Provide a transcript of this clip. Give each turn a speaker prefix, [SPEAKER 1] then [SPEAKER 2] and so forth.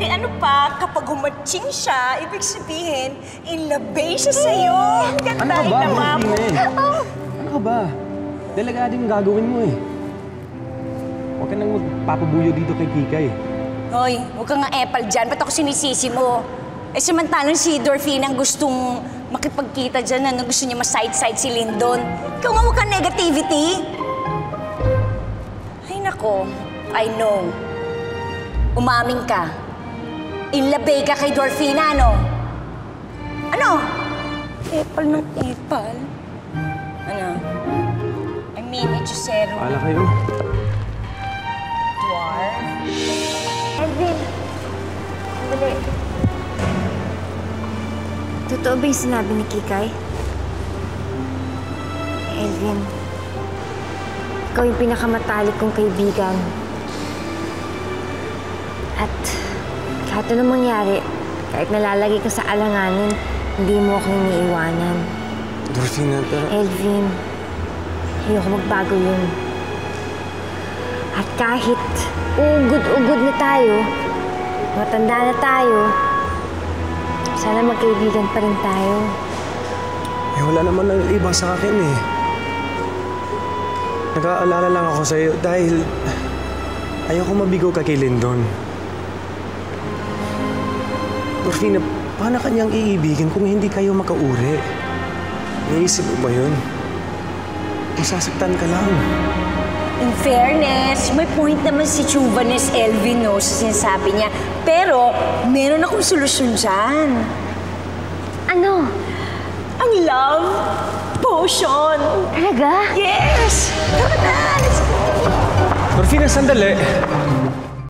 [SPEAKER 1] Eh ano pa, kapag humatsing siya, ibig sabihin, inlabay siya sa'yo.
[SPEAKER 2] Ano ka ba, Delphine? Ano ka ba? Delikado yung gagawin mo eh. Huwag ka nang magpapabuyo dito kay Kikay.
[SPEAKER 1] Hoy, huwag kang epal dyan. Ba't ako sinisisi mo? Eh samantalang si Dorfina ang gustong makipagkita dyan na gusto niya ma-side-side si Lindon. Ikaw nga huwag kang negativity. Ay nako, I know. Umaming ka. Inlabay ka kay Dorfina, ano? Ano? Epal ng epal. Ano? I mean, Hechicero.
[SPEAKER 2] Paala kayo.
[SPEAKER 1] Dwarf.
[SPEAKER 3] Elvin! Dali. Totoo ba yung sinabi ni Kikay? Elvin, ikaw yung pinakamatalik kong kaibigan. At kahit anong mangyari, kahit nalalagay ka sa alanganin, hindi mo ako iniiwanan.
[SPEAKER 2] Dorfina, pero...
[SPEAKER 3] Elvin, ayoko magbago yun. At kahit ugod-ugod na tayo, matanda na tayo, sana magkaibigan pa rin tayo.
[SPEAKER 2] Eh, wala naman ang iba sa akin eh. Nag-aalala lang ako sa'yo dahil ayoko mabigo ka kay Lindon. Dorfina, paano kanyang iibigin kung hindi kayo makauri? Naisip mo ba yun? Masasaktan ka lang.
[SPEAKER 1] In fairness, may point naman si Chuvanes Elvin, no, sa sinasabi niya. Pero, meron akong solusyon dyan.
[SPEAKER 3] Ano?
[SPEAKER 1] Ang love potion.
[SPEAKER 3] Talaga?
[SPEAKER 1] Yes! Tara na! Let's go!
[SPEAKER 2] Dorfina, sandali.